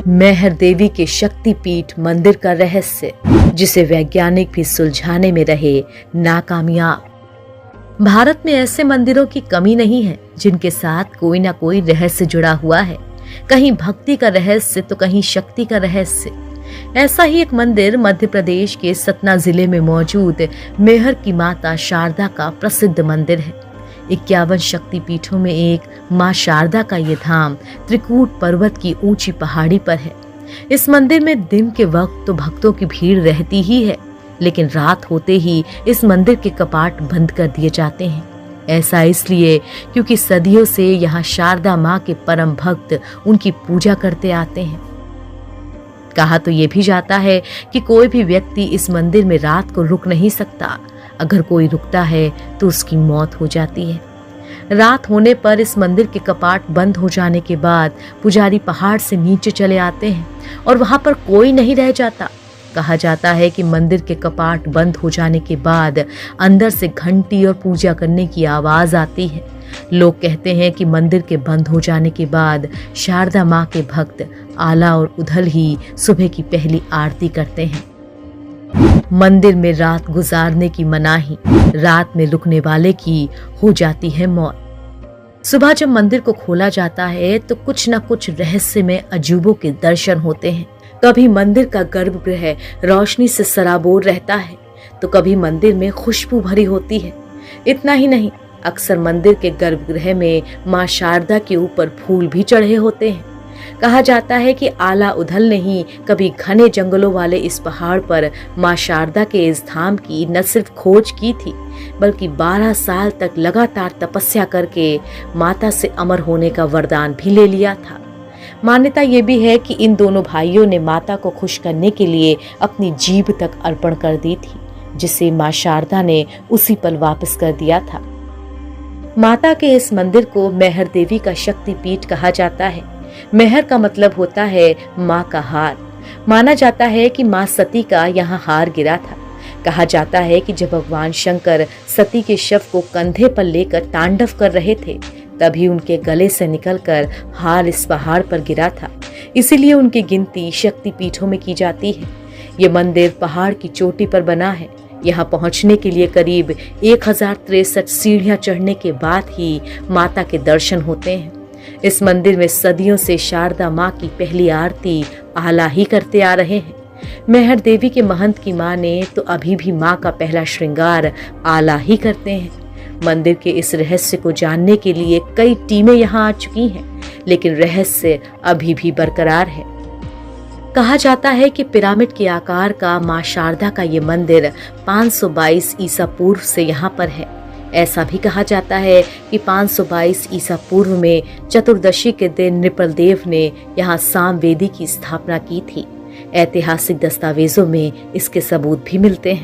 मैहर देवी के शक्तिपीठ मंदिर का रहस्य, जिसे वैज्ञानिक भी सुलझाने में रहे नाकामयाब। भारत में ऐसे मंदिरों की कमी नहीं है जिनके साथ कोई ना कोई रहस्य जुड़ा हुआ है। कहीं भक्ति का रहस्य तो कहीं शक्ति का रहस्य। ऐसा ही एक मंदिर मध्य प्रदेश के सतना जिले में मौजूद मैहर की माता शारदा का प्रसिद्ध मंदिर है। 51 शक्तिपीठों में एक मां शारदा का ये धाम त्रिकूट पर्वत की ऊंची पहाड़ी पर है। इस मंदिर में दिन के वक्त तो भक्तों की भीड़ रहती ही है, लेकिन रात होते ही इस मंदिर के कपाट बंद कर दिए जाते हैं। ऐसा इसलिए क्योंकि सदियों से यहाँ शारदा माँ के परम भक्त उनकी पूजा करते आते हैं। कहा तो ये भी जाता है कि कोई भी व्यक्ति इस मंदिर में रात को रुक नहीं सकता। अगर कोई रुकता है तो उसकी मौत हो जाती है। रात होने पर इस मंदिर के कपाट बंद हो जाने के बाद पुजारी पहाड़ से नीचे चले आते हैं और वहां पर कोई नहीं रह जाता। कहा जाता है कि मंदिर के कपाट बंद हो जाने के बाद अंदर से घंटी और पूजा करने की आवाज आती है। लोग कहते हैं कि मंदिर के बंद हो जाने के बाद शारदा माँ के भक्त आला और उधल ही सुबह की पहली आरती करते हैं। मंदिर में रात गुजारने की मनाही, रात में रुकने वाले की हो जाती है मौत। सुबह जब मंदिर को खोला जाता है तो कुछ न कुछ रहस्य में अजूबों के दर्शन होते हैं। कभी मंदिर का गर्भगृह रोशनी से सराबोर रहता है तो कभी मंदिर में खुशबू भरी होती है। इतना ही नहीं, अक्सर मंदिर के गर्भगृह में मां शारदा के ऊपर फूल भी चढ़े होते हैं। कहा जाता है कि आला उधल ने ही कभी घने जंगलों वाले इस पहाड़ पर मां शारदा के इस धाम की न सिर्फ खोज की थी, बल्कि 12 साल तक लगातार तपस्या करके माता से अमर होने का वरदान भी ले लिया था। मान्यता ये भी है कि इन दोनों भाइयों ने माता को खुश करने के लिए अपनी जीभ तक अर्पण कर दी थी, जिसे मां शारदा ने उसी पल वापस कर दिया था। माता के इस मंदिर को मैहर देवी का शक्तिपीठ कहा जाता है। मैहर का मतलब होता है माँ का हार। माना जाता है कि माँ सती का यहाँ हार गिरा था। कहा जाता है कि जब भगवान शंकर सती के शव को कंधे पर लेकर तांडव कर रहे थे, तभी उनके गले से निकलकर हार इस पहाड़ पर गिरा था। इसीलिए उनकी गिनती शक्तिपीठों में की जाती है। ये मंदिर पहाड़ की चोटी पर बना है। यहाँ पहुँचने के लिए करीब 1063 सीढ़ियाँ चढ़ने के बाद ही माता के दर्शन होते हैं। इस मंदिर में सदियों से शारदा माँ की पहली आरती आला ही करते आ रहे हैं। मैहर देवी के महंत की माँ ने तो अभी भी माँ का पहला श्रृंगार आला ही करते हैं। मंदिर के इस रहस्य को जानने के लिए कई टीमें यहाँ आ चुकी हैं, लेकिन रहस्य अभी भी बरकरार है। कहा जाता है कि पिरामिड के आकार का माँ शारदा का ये मंदिर 522 ईसा पूर्व से यहाँ पर है। ऐसा भी कहा जाता है कि 522 ईसा पूर्व में चतुर्दशी के दिन नृपलदेव ने यहाँ सामवेदी की स्थापना की थी। ऐतिहासिक दस्तावेजों में इसके सबूत भी मिलते हैं।